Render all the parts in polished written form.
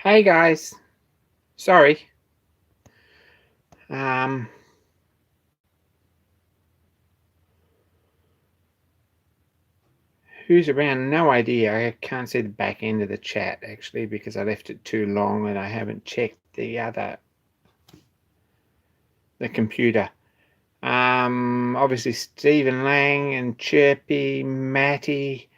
Hey guys, sorry. Um, who's around? No idea. I can't see the back end of the chat actually because I left it too long and I haven't checked the computer. Obviously Stephen Lang and Chirpy, Matty.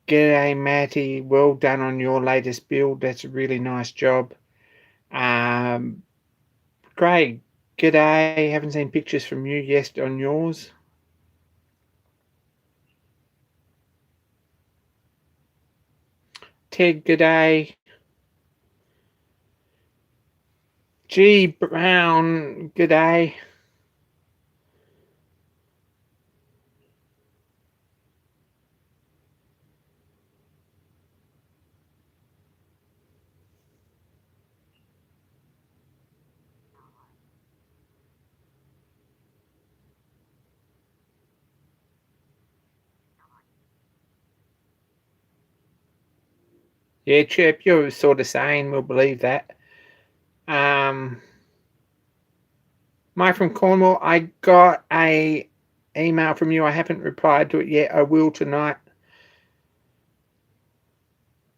G'day Matty. Well done on your latest build. That's a really nice job. Craig, g'day. Haven't seen pictures from you yet on yours. Ted, g'day. G Brown, g'day. Yeah, Chirp, you're sort of saying we'll believe that. Mike from Cornwall, I got a email from you. I haven't replied to it yet. I will tonight.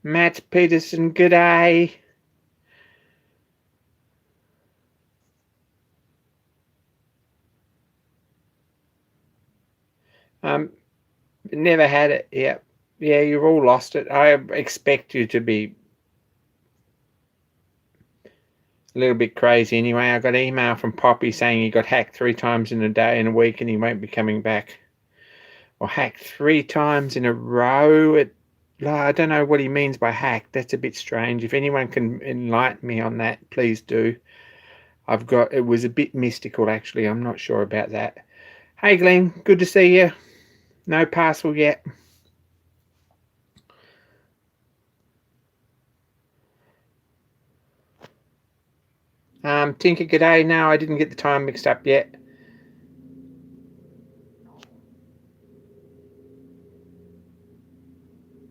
Matt Peterson, g'day. Never had it. Yeah, you've all lost it. I expect you to be a little bit crazy anyway. I got an email from Poppy saying he got hacked 3 times in a day in a week and he won't be coming back. Or hacked 3 times in a row. I don't know what he means by hacked. That's a bit strange. If anyone can enlighten me on that, please do. It was a bit mystical actually. I'm not sure about that. Hey Glenn, good to see you. No parcel yet. Tinker, g'day. No, I didn't get the time mixed up yet.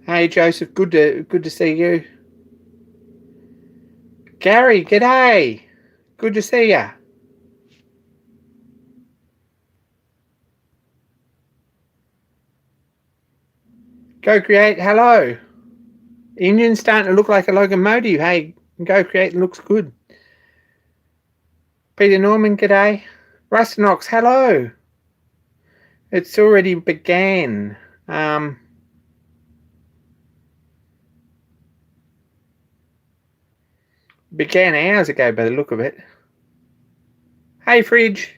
Hey Joseph, good to see you. Gary, g'day. Good to see ya. Go Create, hello. Engine's starting to look like a locomotive. Hey, Go Create looks good. Peter Norman, g'day. Rustanox, hello. It's already began. Began hours ago by the look of it. Hey, Fridge.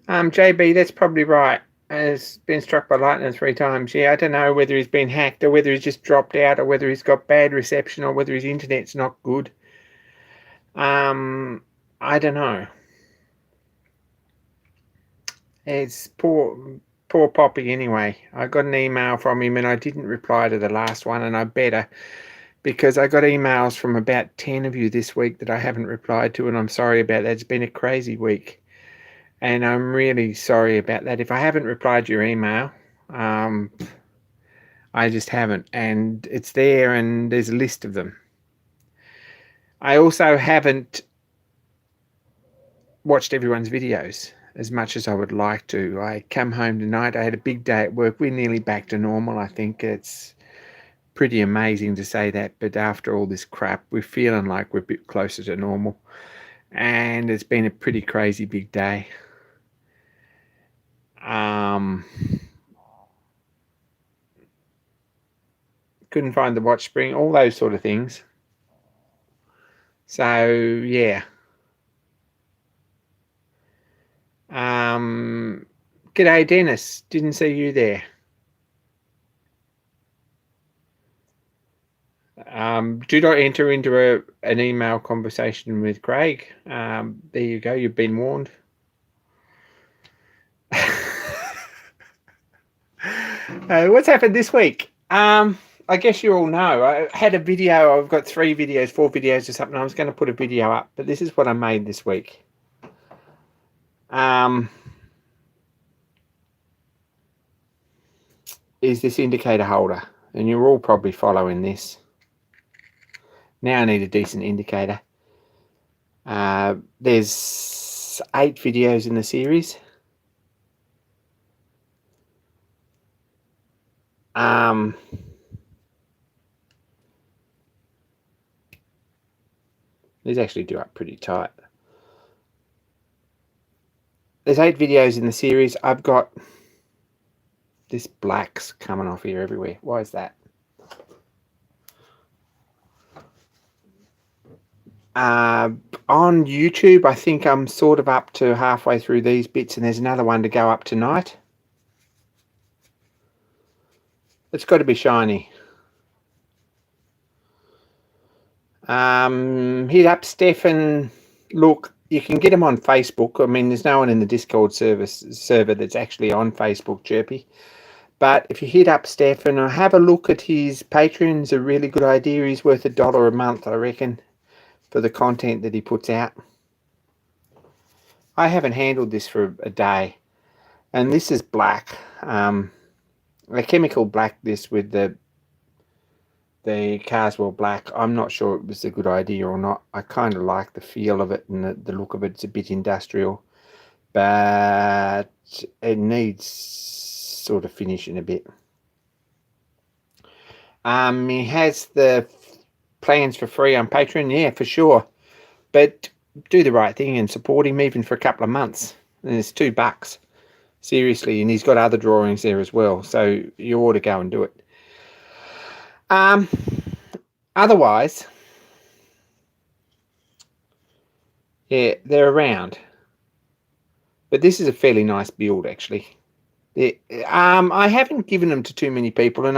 JB, that's probably right. Has been struck by lightning 3 times. Yeah, I don't know whether he's been hacked or whether he's just dropped out or whether he's got bad reception or whether his internet's not good. I don't know. It's poor Poppy anyway. I got an email from him and I didn't reply to the last one, and I better, because I got emails from about 10 of you this week that I haven't replied to, and I'm sorry about that. It's been a crazy week and I'm really sorry about that. If I haven't replied to your email, I just haven't, and it's there and there's a list of them. I also haven't watched everyone's videos as much as I would like to. I come home tonight, I had a big day at work. We're nearly back to normal. I think it's pretty amazing to say that, but after all this crap, we're feeling like we're a bit closer to normal, and it's been a pretty crazy big day. Couldn't find the watch spring, all those sort of things. So yeah. G'day Dennis, didn't see you there. Do not enter into an email conversation with Craig. There you go, you've been warned. What's happened this week? I guess you all know. I had a video. I've got 4 videos or something. I was going to put a video up, but this is what I made this week. is this indicator holder, and you're all probably following this. Now I need a decent indicator. There's 8 videos in the series. These actually do up pretty tight. There's 8 videos in the series. I've got this black's coming off here everywhere. Why is that? On YouTube, I think I'm sort of up to halfway through these bits, and there's another one to go up tonight. It's got to be shiny. Hit up Stefan. Look, you can get him on Facebook. I mean, there's no one in the Discord server that's actually on Facebook, Chirpy. But if you hit up Stefan or have a look at his Patreon, it's a really good idea. He's worth $1 a month, I reckon, for the content that he puts out. I haven't handled this for a day, and this is black. A chemical black this with the Carswell black. I'm not sure it was a good idea or not. I kind of like the feel of it and the look of it. It's a bit industrial, but it needs sort of finishing a bit. He has the plans for free on Patreon, yeah, for sure. But do the right thing and support him even for a couple of months. And it's $2. Seriously, and he's got other drawings there as well, so you ought to go and do it. Otherwise, yeah, they're around. But this is a fairly nice build, actually. I haven't given them to too many people, and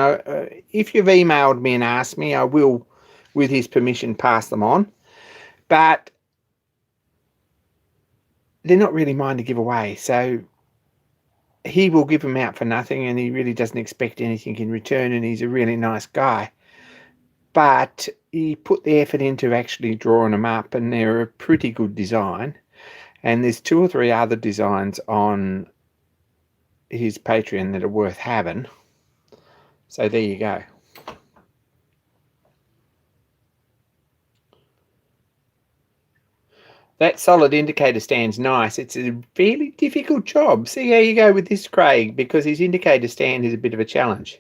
if you've emailed me and asked me, I will, with his permission, pass them on. But they're not really mine to give away, so he will give them out for nothing, and he really doesn't expect anything in return, and he's a really nice guy. But he put the effort into actually drawing them up, and they're a pretty good design. And there's 2 or 3 other designs on his Patreon that are worth having. So there you go. That solid indicator stand's nice. It's a fairly difficult job. See how you go with this, Craig, because his indicator stand is a bit of a challenge.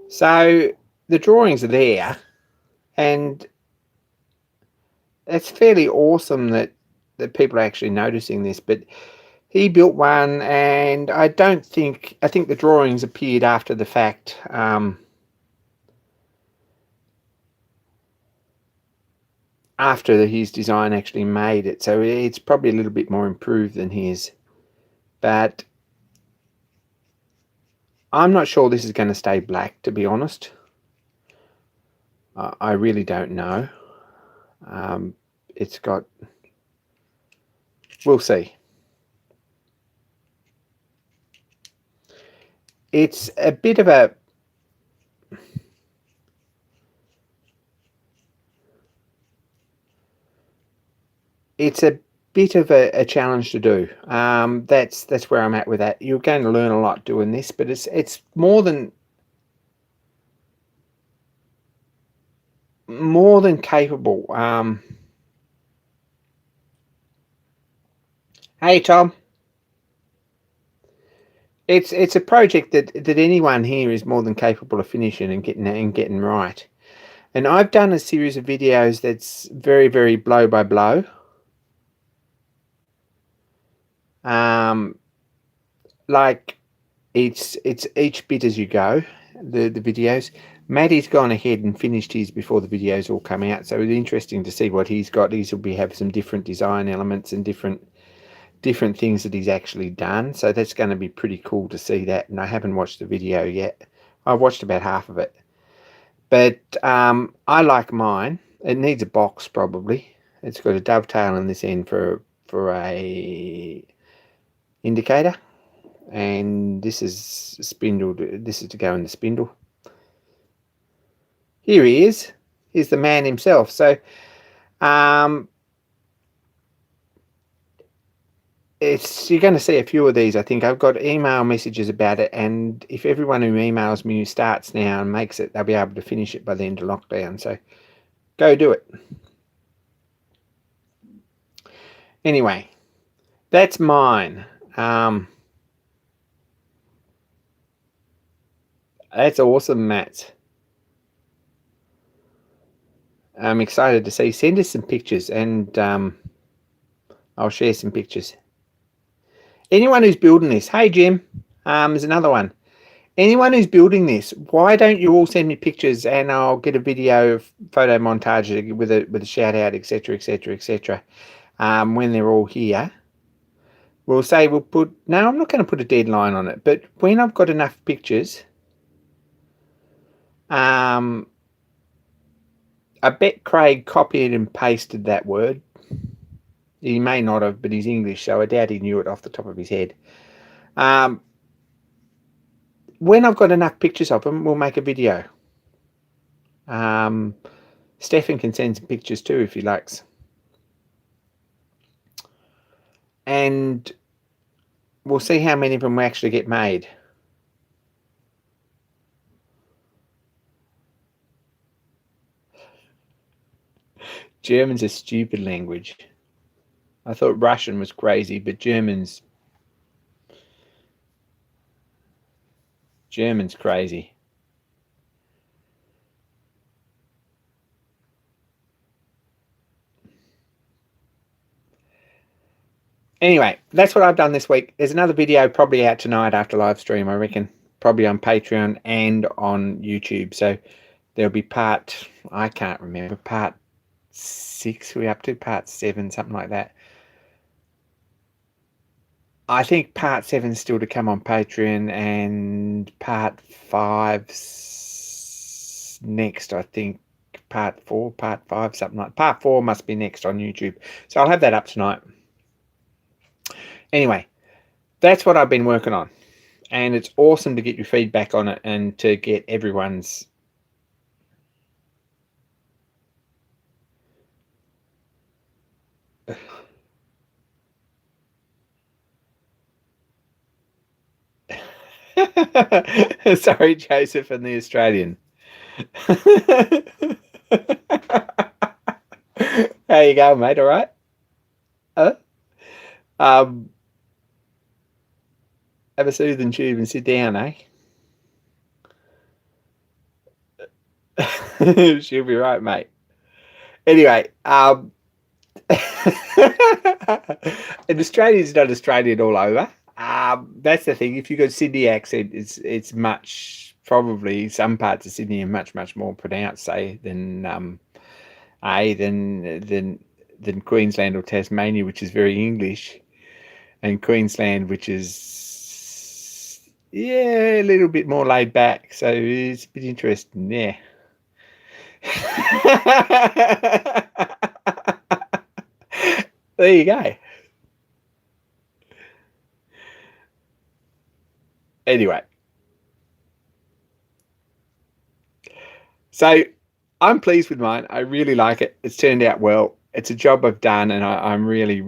So the drawings are there, and it's fairly awesome that people are actually noticing this, but he built one, and I think the drawings appeared after the fact. After his design actually made it, so it's probably a little bit more improved than his. But I'm not sure this is going to stay black, to be honest. I really don't know. It's got... We'll see. It's a bit of a... It's a bit of a challenge to do. That's where I'm at with that. You're going to learn a lot doing this, but it's more than capable. Hey Tom, it's a project that anyone here is more than capable of finishing and getting right. And I've done a series of videos that's very, very blow by blow. Like it's each bit as you go, the videos. Maddie's gone ahead and finished his before the videos all come out, so it's interesting to see what he's got. He's will have some different design elements and different things that he's actually done, so that's going to be pretty cool to see that. And I haven't watched the video yet. I watched about half of it, but I like mine. It needs a box probably. It's got a dovetail in this end for a indicator, and this is spindled. This is to go in the spindle. Here he is. He's the man himself. So you're going to see a few of these. I think I've got email messages about it, and if everyone who emails me who starts now and makes it, they'll be able to finish it by the end of lockdown. So go do it. Anyway, that's mine. That's awesome, Matt. I'm excited to see. Send us some pictures, and I'll share some pictures. Anyone who's building this, hey Jim, there's another one. Anyone who's building this, why don't you all send me pictures, and I'll get a video, photo montage with a shout out, etc., etc., etc. When they're all here, we'll put. No, I'm not going to put a deadline on it, but when I've got enough pictures, I bet Craig copied and pasted that word. He may not have, but he's English, so I doubt he knew it off the top of his head. When I've got enough pictures of them, we'll make a video. Stefan can send some pictures too if he likes. And we'll see how many of them we actually get made. German's a stupid language. I thought Russian was crazy, but German's crazy. Anyway, that's what I've done this week. There's another video probably out tonight after live stream, I reckon. Probably on Patreon and on YouTube. So there'll be part, I can't remember, part 6 we're up to, part 7, something like that. I think part 7 is still to come on Patreon, and part 5's next, I think. Part 4, part 5, something like that. Part 4 must be next on YouTube. So I'll have that up tonight. Anyway, that's what I've been working on. And it's awesome to get your feedback on it and to get everyone's... Sorry, Joseph and the Australian. How you going, mate? All right? Have a soothing tube and sit down, eh? She'll be right, mate. Anyway, and Australia's not Australian all over. That's the thing. If you've got Sydney accent, it's much, probably some parts of Sydney are much more pronounced, say, than Queensland or Tasmania, which is very English, and Queensland, which is a little bit more laid back. So it's a bit interesting, yeah. There you go. Anyway, so I'm pleased with mine. I really like it. It's turned out well. It's a job I've done, and I'm really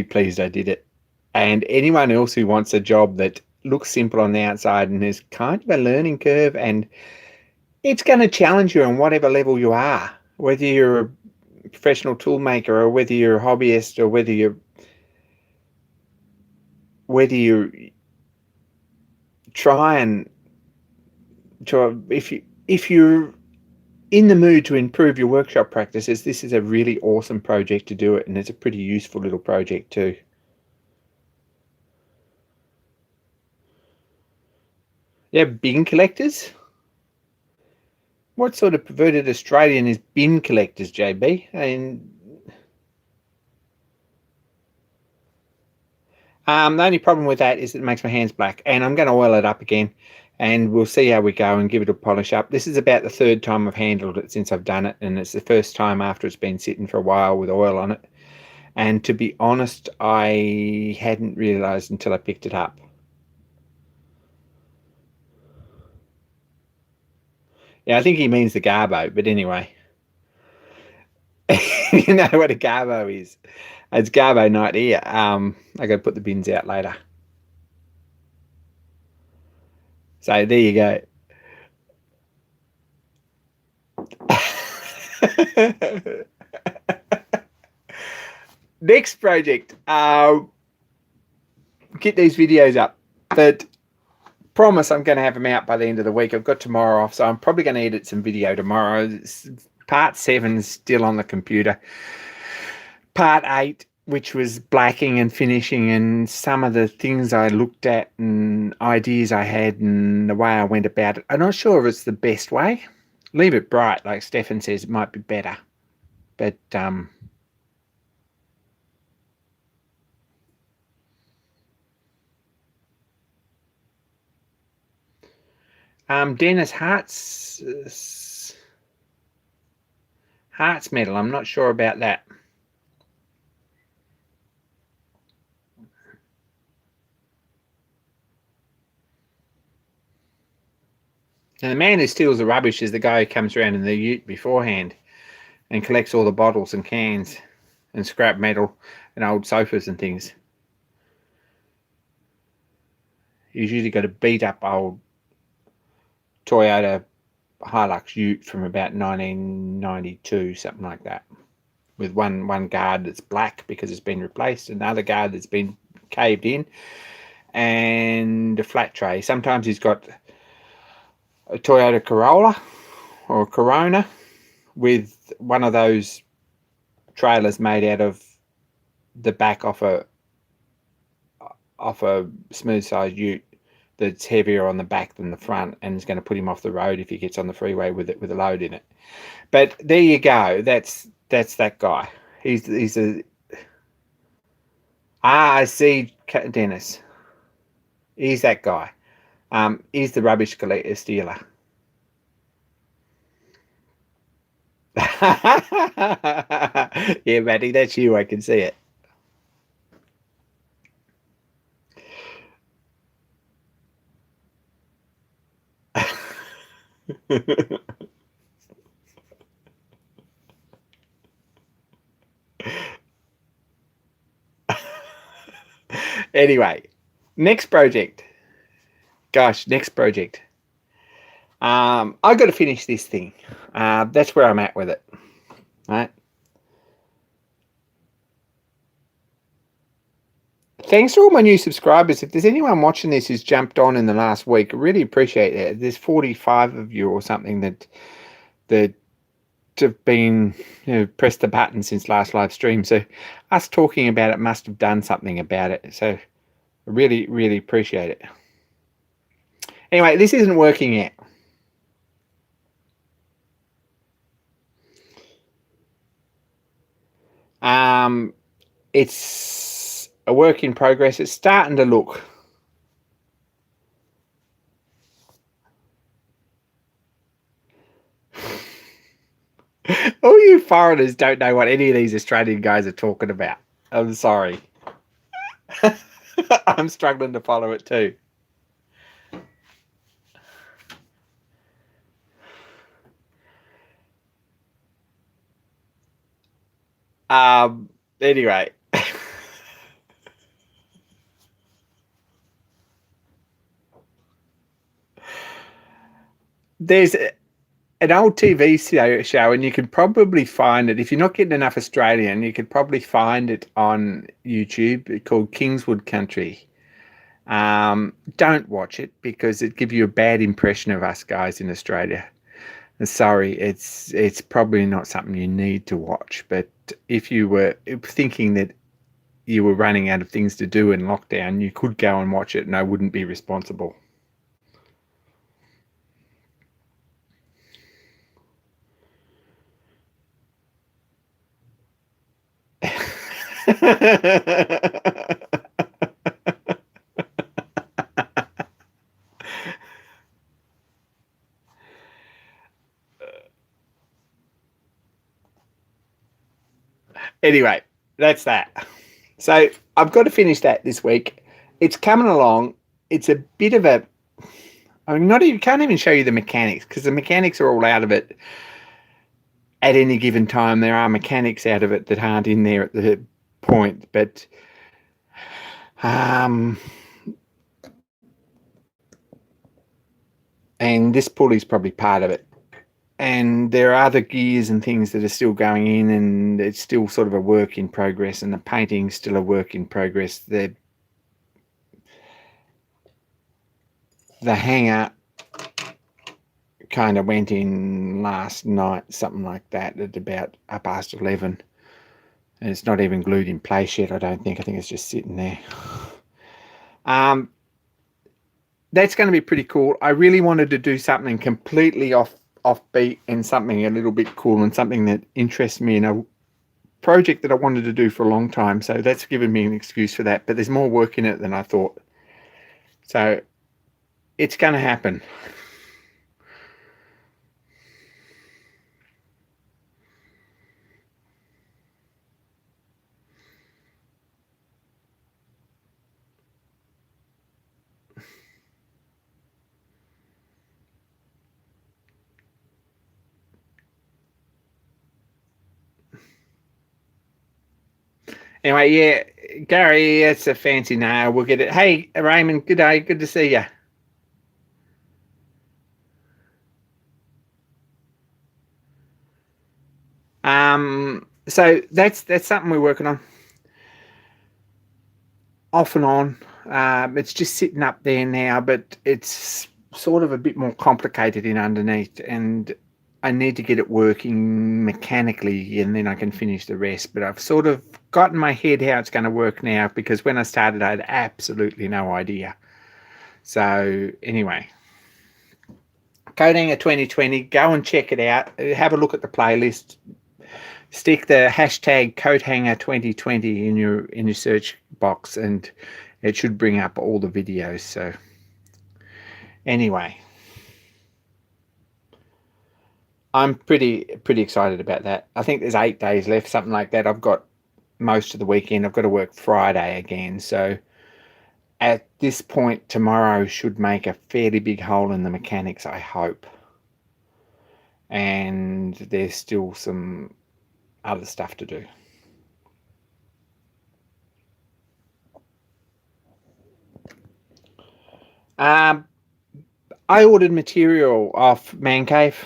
pleased I did it. And anyone else who wants a job that looks simple on the outside and is kind of a learning curve, and it's going to challenge you on whatever level you are, whether you're a professional tool maker or whether you're a hobbyist or whether you if you're in the mood to improve your workshop practices, this is a really awesome project to do it, and it's a pretty useful little project too. Yeah, bin collectors? What sort of perverted Australian is bin collectors, JB? The only problem with that is it makes my hands black, and I'm going to oil it up again, and we'll see how we go and give it a polish up. This is about the 3rd time I've handled it since I've done it, and it's the first time after it's been sitting for a while with oil on it. And to be honest, I hadn't realised until I picked it up. Yeah, I think he means the Garbo, but anyway. You know what a Garbo is? It's Garbo night here. I got to put the bins out later. So there you go. Next project. Get these videos up. But promise I'm going to have them out by the end of the week. I've got tomorrow off, so I'm probably going to edit some video tomorrow. Part 7 is still on the computer. Part 8, which was blacking and finishing, and some of the things I looked at and ideas I had and the way I went about it. I'm not sure if it's the best way. Leave it bright, like Stefan says, it might be better. But Dennis Hart's medal. I'm not sure about that. And the man who steals the rubbish is the guy who comes around in the ute beforehand and collects all the bottles and cans and scrap metal and old sofas and things. He's usually got a beat up old Toyota Hilux ute from about 1992, something like that, with one guard that's black because it's been replaced, another guard that's been caved in, and a flat tray. Sometimes he's got a Toyota Corolla or a Corona with one of those trailers made out of the back off a smooth sized ute that's heavier on the back than the front, and is going to put him off the road if he gets on the freeway with a load in it. But there you go. That's that guy. He's a I see, Dennis. He's that guy. He's the rubbish collector stealer. Yeah, Matty, that's you. I can see it. Anyway, next project. Gosh, next project. I got to finish this thing. That's where I'm at with it. Right. Thanks to all my new subscribers. If there's anyone watching this who's jumped on in the last week, I really appreciate it. There's 45 of you or something that have been, pressed the button since last live stream. So us talking about it must have done something about it. So I really, really appreciate it. Anyway, this isn't working yet. It's a work in progress. It's starting to look. All you foreigners don't know what any of these Australian guys are talking about. I'm sorry. I'm struggling to follow it too. Anyway. There's an old TV show, and you could probably find it if you're not getting enough Australian. You could probably find it on YouTube called Kingswood Country. Don't watch it because it gives you a bad impression of us guys in Australia. Sorry, it's probably not something you need to watch. But if you were thinking that you were running out of things to do in lockdown, you could go and watch it, and I wouldn't be responsible. Anyway, that's that. So I've got to finish that this week. It's coming along. It's a bit of a. I mean, not even can't even show you the mechanics because the mechanics are all out of it at any given time. There are mechanics out of it that aren't in there at the point, but and this pulley's probably part of it. And there are other gears and things that are still going in, and it's still sort of a work in progress, and the painting's still a work in progress. The hanger kind of went in last night, something like that, at about 11:30. And it's not even glued in place yet, I don't think. I think it's just sitting there. That's going to be pretty cool. I really wanted to do something completely offbeat and something a little bit cool and something that interests me in a project that I wanted to do for a long time. So that's given me an excuse for that. But there's more work in it than I thought. So it's going to happen. Anyway, yeah, Gary, it's a fancy nail. We'll get it. Hey, Raymond, good day. Good to see you. So that's something we're working on. Off and on. It's just sitting up there now, but it's sort of a bit more complicated in underneath, and I need to get it working mechanically, and then I can finish the rest. But I've sort of got in my head how it's going to work now, because when I started, I had absolutely no idea. So anyway, Coathanger 2020, go and check it out. Have a look at the playlist. Stick the hashtag Coathanger 2020 in your search box, and it should bring up all the videos. So anyway, I'm pretty excited about that. I think there's 8 days left, something like that. I've got most of the weekend. I've got to work Friday again. So at this point, tomorrow should make a fairly big hole in the mechanics, I hope. And there's still some other stuff to do. I ordered material off Man Cave.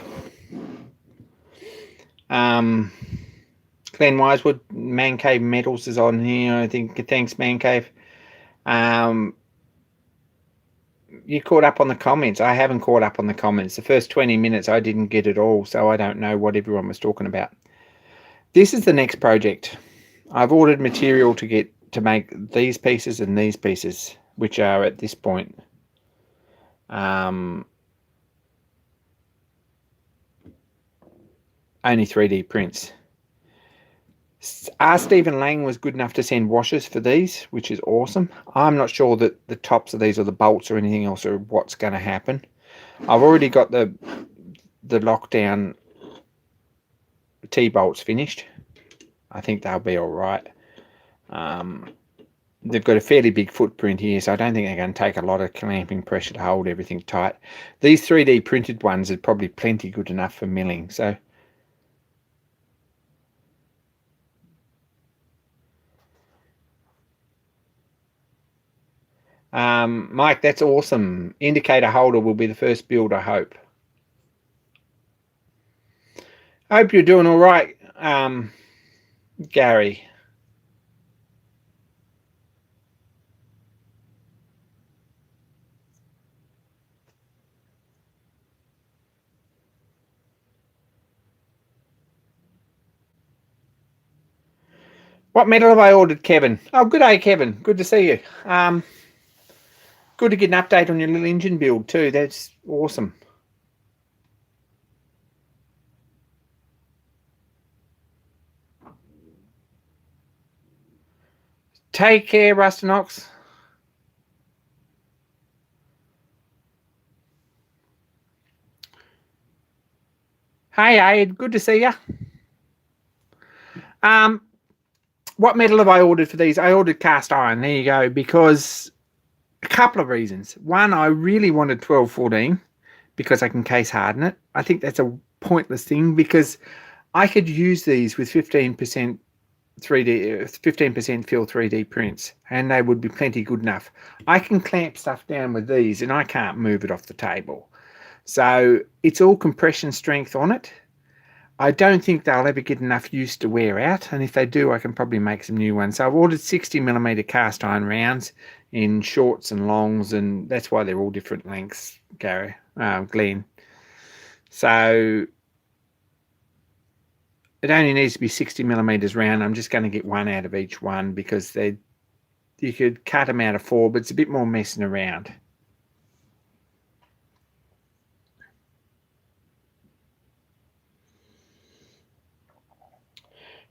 Glenn Wisewood, Man Cave Metals is on here. I think thanks, Man Cave. You caught up on the comments. I haven't caught up on the comments. The first 20 minutes I didn't get it all, so I don't know what everyone was talking about. This is the next project. I've ordered material to make these pieces and these pieces, which are at this point only 3D prints. Stephen Lang was good enough to send washers for these, which is awesome. I'm not sure that the tops of these or the bolts or anything else are what's going to happen. I've already got the lockdown T-bolts finished. I think they'll be all right. They've got a fairly big footprint here, so I don't think they're going to take a lot of clamping pressure to hold everything tight. These 3D printed ones are probably plenty good enough for milling. So Mike, that's awesome. Indicator holder will be the first build, I hope. I hope you're doing all right, Gary. What metal have I ordered, Kevin? Oh, good day, Kevin. Good to see you. Good to get an update on your little engine build too. That's awesome. Take care, Rustinox. Hey, Aid. Good to see you. what metal have I ordered for these? I ordered cast iron. There you go. Because a couple of reasons. One, I really wanted 1214 because I can case harden it. I think that's a pointless thing because I could use these with 15% 3D, 15% fill 3D prints, and they would be plenty good enough. I can clamp stuff down with these, and I can't move it off the table. So it's all compression strength on it. I don't think they'll ever get enough use to wear out, and if they do, I can probably make some new ones. So I've ordered 60mm cast iron rounds in shorts and longs, and that's why they're all different lengths, Glenn. So it only needs to be 60mm round. I'm just going to get one out of each one because you could cut them out of 4, but it's a bit more messing around.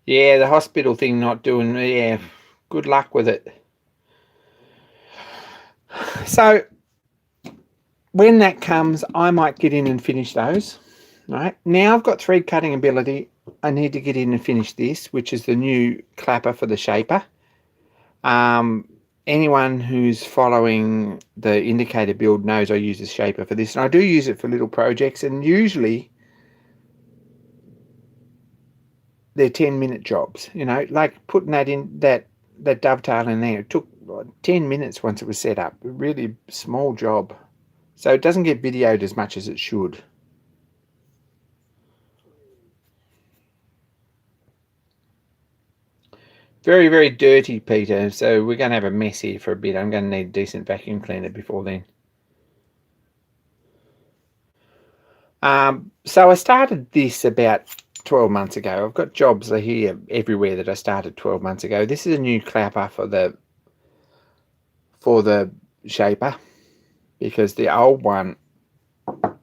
Yeah, the hospital thing not doing, yeah, good luck with it. So when that comes, I might get in and finish those. Right now I've got 3 cutting ability. I need to get in and finish this, which is the new clapper for the shaper. Anyone who's following the indicator build knows I use a shaper for this, and I do use it for little projects, and usually they're 10-minute jobs. You know, like putting that in that dovetail in there. It took 10 minutes once it was set up. A really small job, so it doesn't get videoed as much as it should. Very, very dirty, Peter, so we're going to have a mess here for a bit. I'm going to need a decent vacuum cleaner before then. So I started this about 12 months ago. I've got jobs here everywhere that I started 12 months ago. This is a new clapper for the shaper, because the old one,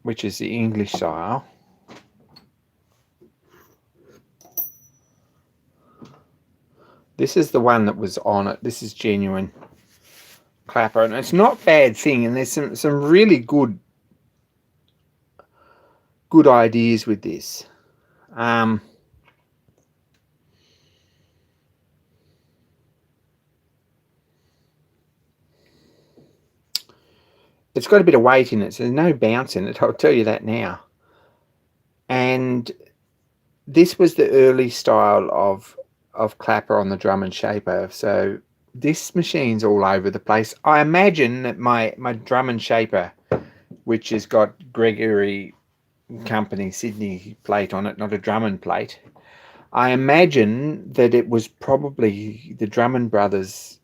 which is the English style, this is the one that was on it. This is genuine clapper, and it's not a bad thing, and there's some really good ideas with this. It's got a bit of weight in it, so there's no bounce in it, I'll tell you that now. And this was the early style of clapper on the drum and shaper, so this machine's all over the place. I imagine that my drum and shaper, which has got Gregory Company Sydney plate on it, not a Drummond plate, I imagine that it was probably the Drummond brothers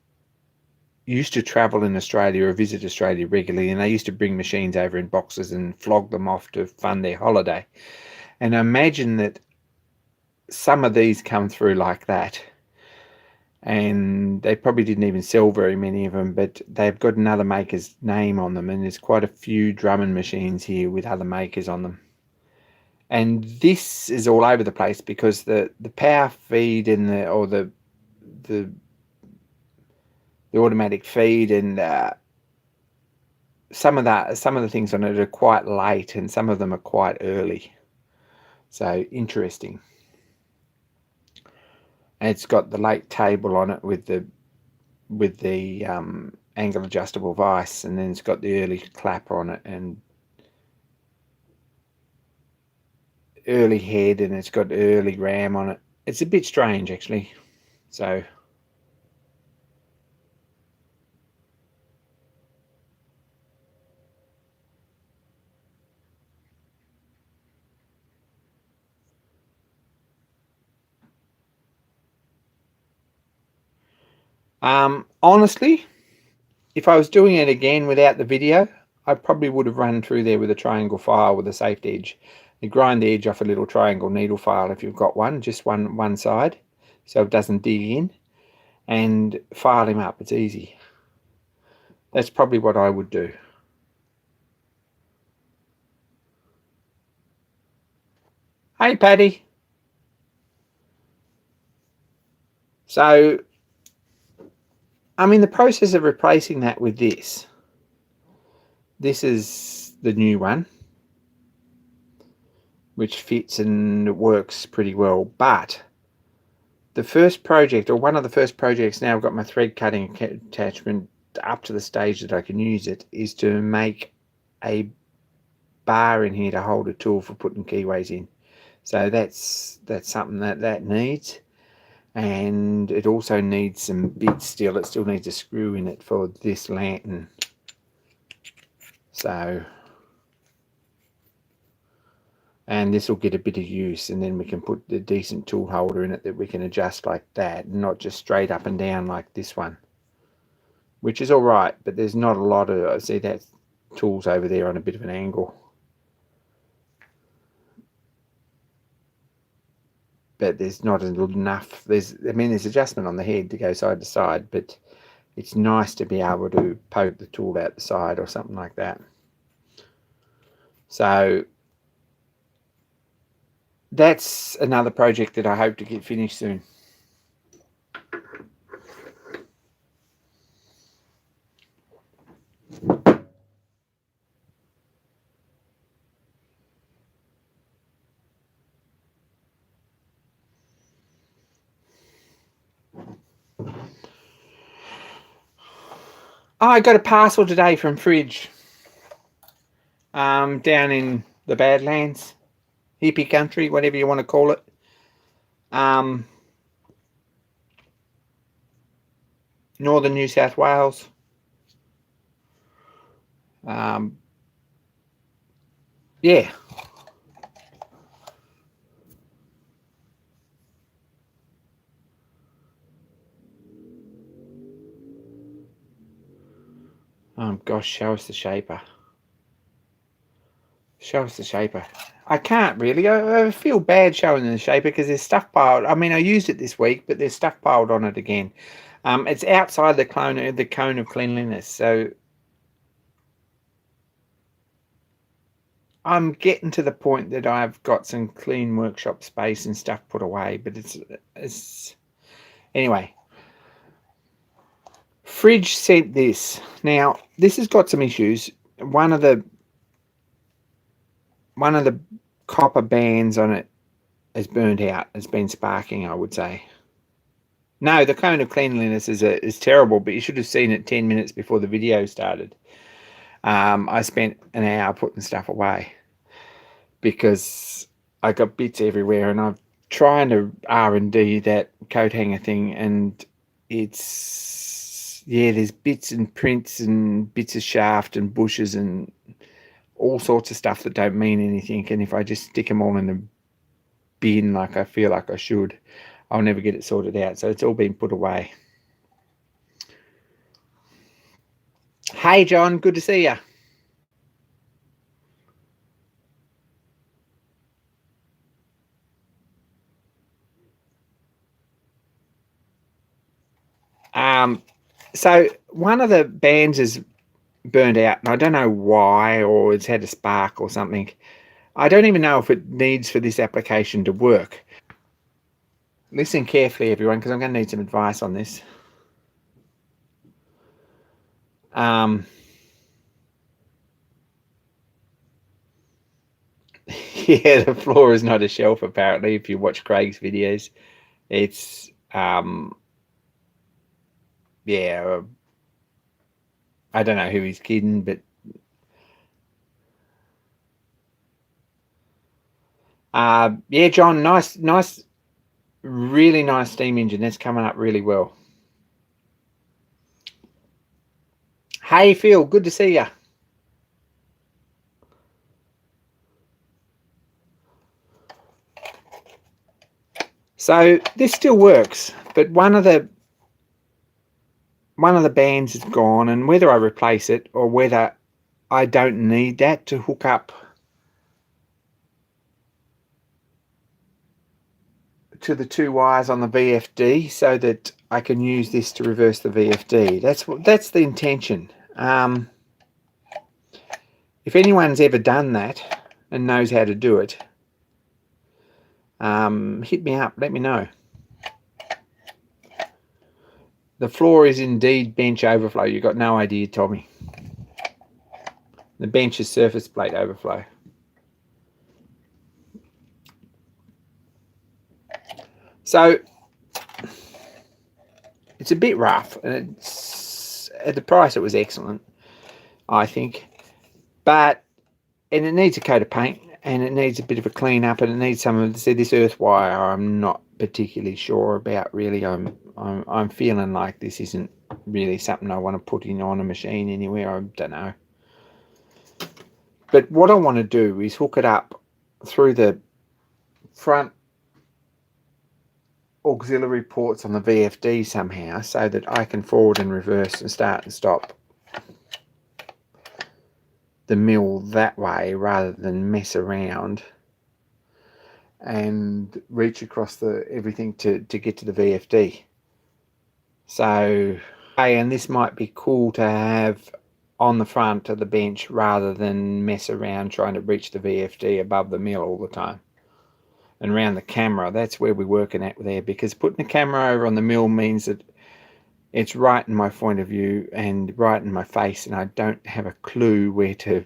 used to travel in Australia or visit Australia regularly, and they used to bring machines over in boxes and flog them off to fund their holiday. And I imagine that some of these come through like that, and they probably didn't even sell very many of them, but they've got another maker's name on them, and there's quite a few Drummond machines here with other makers on them. And this is all over the place because the power feed and the automatic feed and some of the things on it are quite late, and some of them are quite early. So interesting. And it's got the late table on it with the angle adjustable vise, and then it's got the early clapper on it and early head, and it's got early ram on it. It's a bit strange actually. So honestly, if I was doing it again without the video, I probably would have run through there with a triangle file with a safety edge. You grind the edge off a little triangle needle file if you've got one, just one side, so it doesn't dig in, and file him up. It's easy. That's probably what I would do. Hey, Paddy. So I'm in the process of replacing that with this. This is the new one, which fits and works pretty well, but the first project, or one of the first projects, now I've got my thread cutting attachment up to the stage that I can use it, is to make a bar in here to hold a tool for putting keyways in. So that's something that needs, and it also needs some bits still. It still needs a screw in it for this lantern. So, and this will get a bit of use, and then we can put the decent tool holder in it that we can adjust like that, and not just straight up and down like this one, which is all right, but there's not a lot of, I see that tool's over there on a bit of an angle, but there's not enough. There's adjustment on the head to go side to side, but it's nice to be able to poke the tool out the side or something like that. So that's another project that I hope to get finished soon. I got a parcel today from Fridge, down in the Badlands, hippie country, whatever you want to call it. Northern New South Wales. Yeah. Gosh, show us the shaper. Show us the shaper. I can't really. I feel bad showing the shaper because there's stuff piled. I mean, I used it this week, but there's stuff piled on it again. It's outside the cone of cleanliness, so I'm getting to the point that I've got some clean workshop space and stuff put away, but it's anyway. Fridge sent this. Now, this has got some issues. One of the copper bands on it has burned out. It's been sparking, I would say. No, the cone of cleanliness is terrible, but you should have seen it 10 minutes before the video started. I spent an hour putting stuff away because I got bits everywhere, and I'm trying to R&D that coat hanger thing, and it's, yeah, there's bits and prints and bits of shaft and bushes and all sorts of stuff that don't mean anything, and if I just stick them all in a bin like I feel like I should, I'll never get it sorted out. So it's all been put away. Hey John, good to see you. So one of the bands is burned out, and I don't know why, or it's had a spark or something. I don't even know if it needs for this application to work. Listen carefully, everyone, because I'm going to need some advice on this. Yeah, the floor is not a shelf, apparently, if you watch Craig's videos. It's, yeah, I don't know who he's kidding, but yeah, John, nice, really nice steam engine. That's coming up really well. Hey, Phil, good to see you. So this still works, but one of the bands is gone, and whether I replace it or whether I don't need that to hook up to the two wires on the VFD so that I can use this to reverse the VFD. That's the intention. If anyone's ever done that and knows how to do it, hit me up, let me know. The floor is indeed bench overflow. You got no idea, Tommy. The bench is surface plate overflow. So it's a bit rough, and it's at the price it was excellent, I think. But and it needs a coat of paint, and it needs a bit of a clean up, and it needs some of this earth wire. I'm not particularly sure about. Really, I'm feeling like this isn't really something I want to put in on a machine anywhere. I don't know. But what I want to do is hook it up through the front auxiliary ports on the VFD somehow, so that I can forward and reverse and start and stop the mill that way, rather than mess around and reach across the everything to get to the VFD. So, and this might be cool to have on the front of the bench, rather than mess around trying to reach the VFD above the mill all the time. And around the camera, that's where we're working at there, because putting the camera over on the mill means that it's right in my point of view and right in my face, and I don't have a clue where to.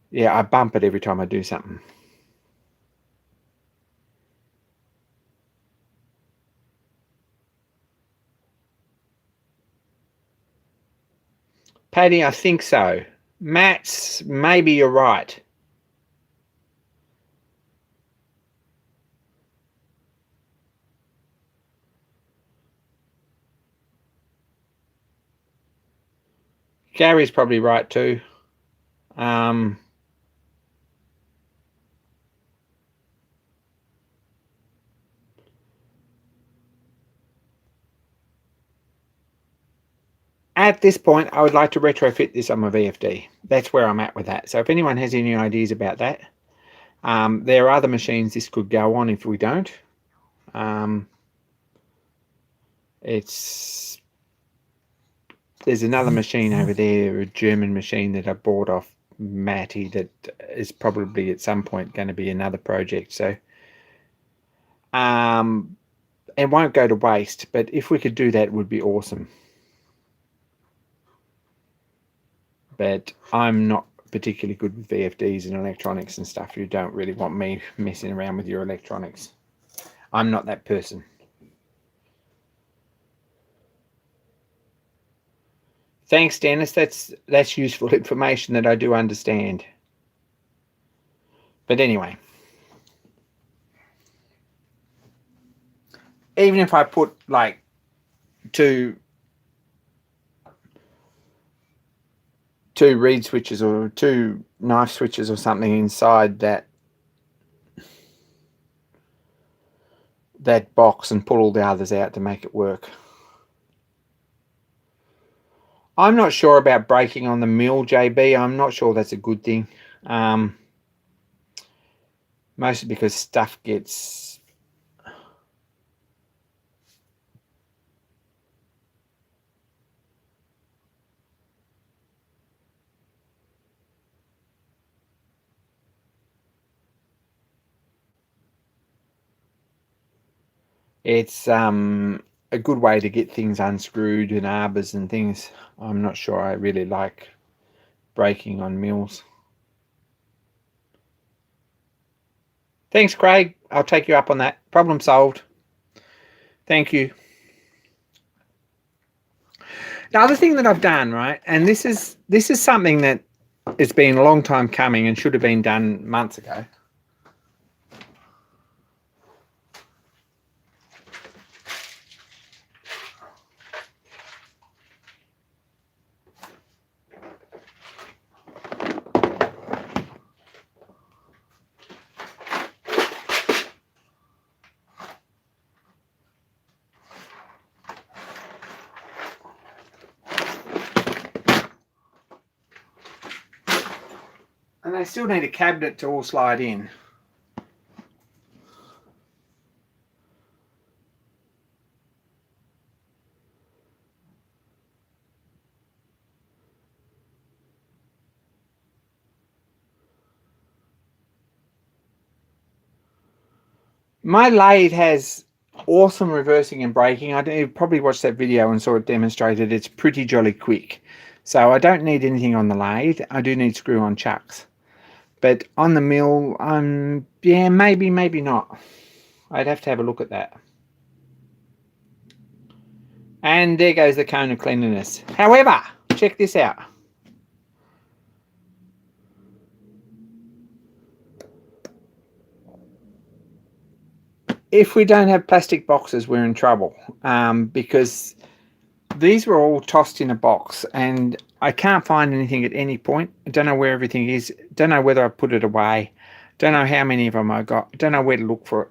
Yeah, I bump it every time I do something. Paddy, I think so. Matt's, maybe you're right. Gary's probably right too. At this point, I would like to retrofit this on my VFD. That's where I'm at with that. So if anyone has any ideas about that, there are other machines this could go on if we don't. There's another machine over there, a German machine that I bought off Matty, that is probably at some point going to be another project. So, it won't go to waste, but if we could do that, it would be awesome. But I'm not particularly good with VFDs and electronics and stuff. You don't really want me messing around with your electronics. I'm not that person. Thanks, Dennis. That's useful information that I do understand. But anyway, even if I put like two reed switches or two knife switches or something inside that box and pull all the others out to make it work. I'm not sure about braking on the mill, JB. I'm not sure that's a good thing. Mostly because stuff gets... It's a good way to get things unscrewed and arbors and things. I'm not sure I really like braking on mills. Thanks, Craig. I'll take you up on that. Problem solved. Thank you. The other thing that I've done, right, and this is something that it's been a long time coming and should have been done months ago. And they still need a cabinet to all slide in. My lathe has awesome reversing and braking. I probably watched that video and saw it demonstrated. It's pretty jolly quick. So I don't need anything on the lathe. I do need screw-on chucks. But on the mill, yeah, maybe not. I'd have to have a look at that. And there goes the cone of cleanliness. However, check this out. If we don't have plastic boxes, we're in trouble, because these were all tossed in a box and I can't find anything at any point. I don't know where everything is. Don't know whether I put it away. Don't know how many of them I got. Don't know where to look for it.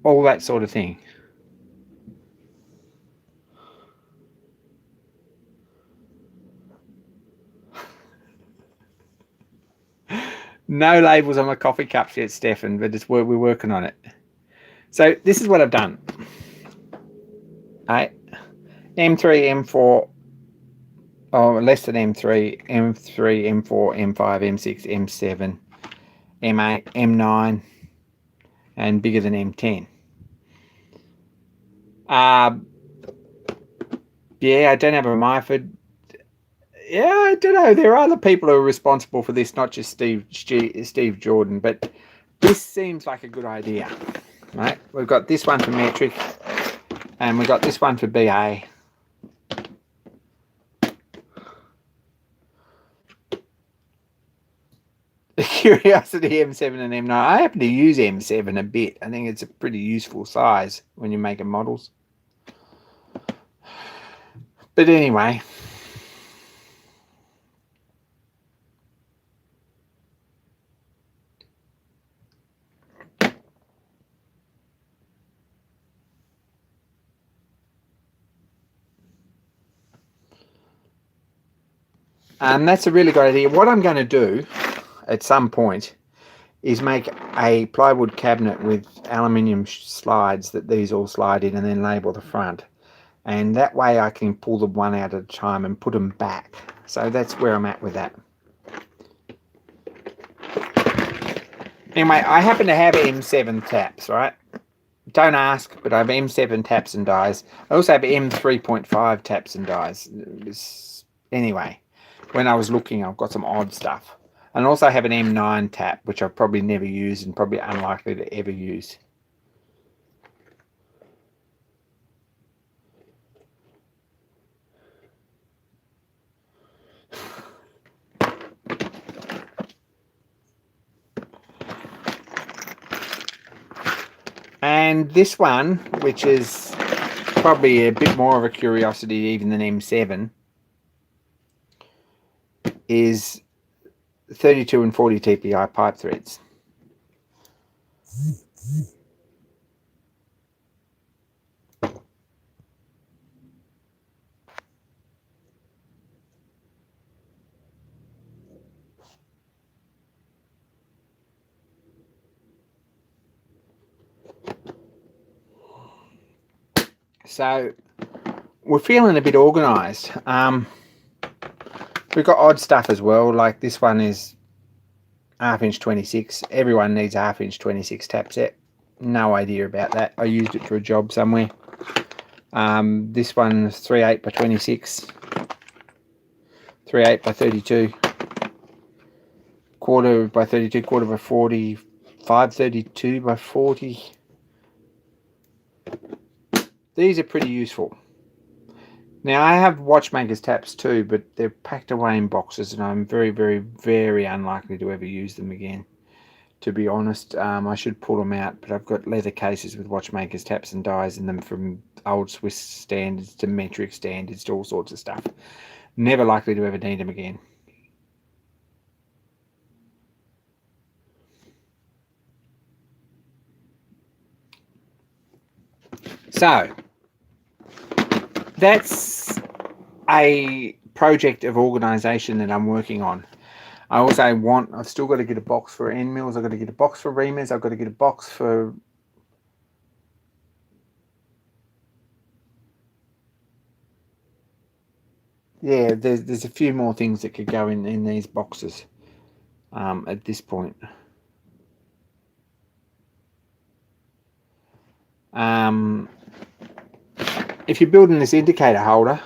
All that sort of thing. No labels on my coffee cups yet, Stefan, but we're working on it. So this is what I've done. M3, M4, or less than M3, M3, M4, M5, M6, M7, M8, M9, and bigger than M10. Yeah, I don't have a Myford. Yeah, I don't know. There are other people who are responsible for this, not just Steve Jordan, but this seems like a good idea, right? We've got this one for metric, and we've got this one for BA. The Curiosity M7 and M9. I happen to use M7 a bit. I think it's a pretty useful size when you're making models. But anyway. That's a really good idea. What I'm going to do at some point is make a plywood cabinet with aluminium slides that these all slide in and then label the front. And that way I can pull them one out at a time and put them back. So that's where I'm at with that. Anyway, I happen to have M7 taps, right? Don't ask, but I have M7 taps and dies. I also have M3.5 taps and dies. Anyway, when I was looking, I've got some odd stuff. And I also have an M9 tap, which I've probably never used and probably unlikely to ever use. And this one, which is probably a bit more of a curiosity even than M7, is 32 and 40 TPI pipe threads. So we're feeling a bit organised. We've got odd stuff as well, like this one is 1/2 inch 26. Everyone needs a 1/2 inch 26 tap set. No idea about that. I used it for a job somewhere. This one's 3/8 by 26, 3/8 by 32, quarter by 32, quarter by 40, 5/32 by 40. These are pretty useful. Now I have watchmakers taps too, but they're packed away in boxes and I'm very, very, very unlikely to ever use them again. To be honest, I should pull them out, but I've got leather cases with watchmakers taps and dies in them, from old Swiss standards to metric standards to all sorts of stuff. Never likely to ever need them again. So that's a project of organisation that I'm working on. I've still got to get a box for end mills, I've got to get a box for reamers, I've got to get a box for there's a few more things that could go in these boxes at this point. If you're building this indicator holder,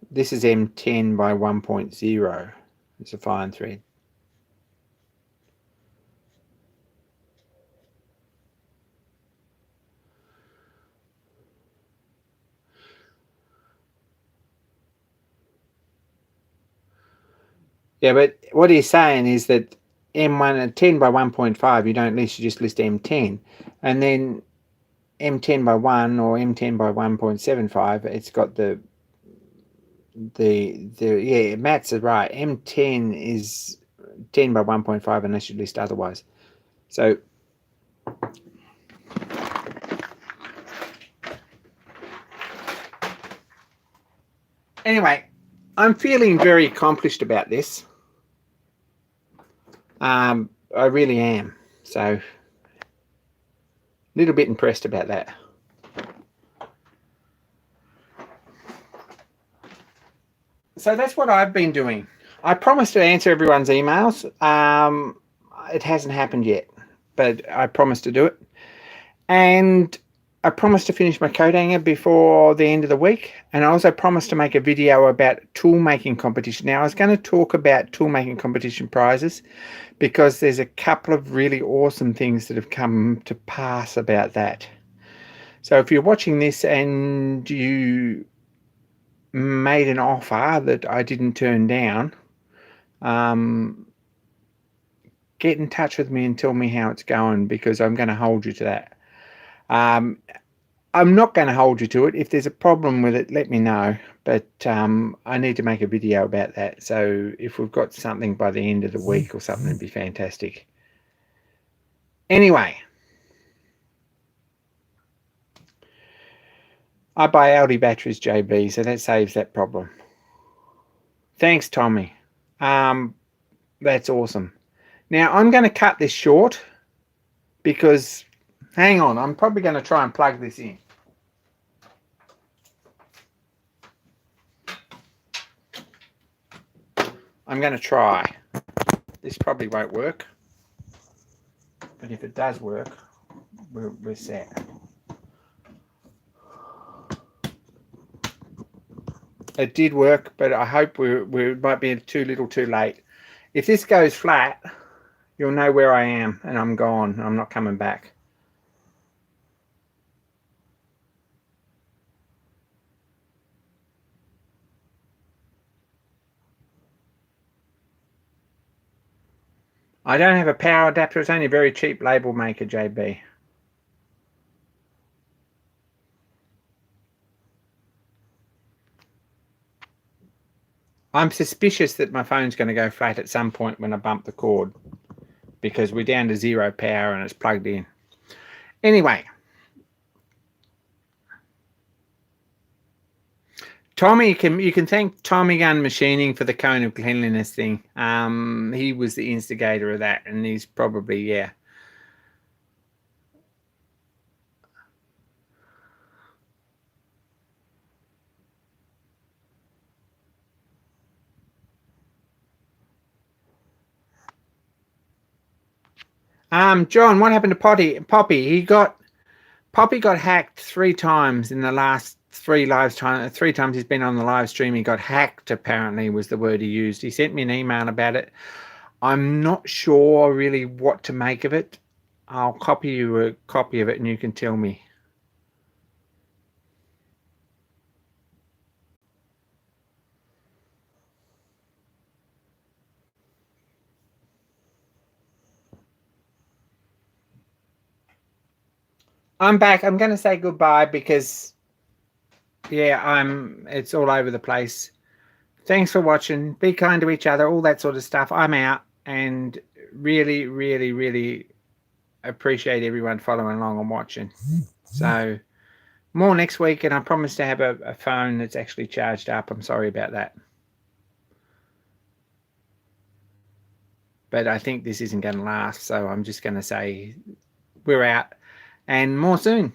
this is M10 by 1.0. It's a fine thread. Yeah, but what he's saying is that M1 10 by 1.5, you don't list, you just list M10. And then M10 by 1 or M10 by 1.75, it's got the yeah, Matt's right. M10 is 10 by 1.5 unless you list otherwise. So anyway, I'm feeling very accomplished about this. I really am. So a little bit impressed about that. So that's what I've been doing. I promised to answer everyone's emails. It hasn't happened yet, but I promised to do it. And I promised to finish my coat hanger before the end of the week. And I also promised to make a video about tool making competition. Now, I was going to talk about tool making competition prizes because there's a couple of really awesome things that have come to pass about that. So if you're watching this and you made an offer that I didn't turn down, get in touch with me and tell me how it's going, because I'm going to hold you to that. I'm not going to hold you to it. If there's a problem with it, let me know. But I need to make a video about that. So if we've got something by the end of the week or something, it'd be fantastic. Anyway, I buy Aldi batteries, JB, so that saves that problem. Thanks, Tommy. That's awesome. Now, I'm going to cut this short because, hang on, I'm probably going to try and plug this in. I'm going to try. This probably won't work, but if it does work, we're set. It did work, but I hope we might be too little too late. If this goes flat, you'll know where I am, and I'm gone. I'm not coming back. I don't have a power adapter. It's only a very cheap label maker, JB. I'm suspicious that my phone's going to go flat at some point when I bump the cord, because we're down to 0 power and it's plugged in. Anyway, Tommy, you can thank Tommy Gun Machining for the cone of cleanliness thing. He was the instigator of that, and he's probably, yeah. John, what happened to Poppy? Poppy got hacked 3 times in the last 3 live time. 3 times he's been on the live stream. He got hacked, apparently, was the word he used. He sent me an email about it. I'm not sure really what to make of it. I'll copy you a copy of it and you can tell me. I'm back. I'm going to say goodbye because, yeah, it's all over the place. Thanks for watching. Be kind to each other, all that sort of stuff. I'm out, and really, really, really appreciate everyone following along and watching. So more next week, and I promise to have a phone that's actually charged up. I'm sorry about that. But I think this isn't going to last, so I'm just going to say we're out, and more soon.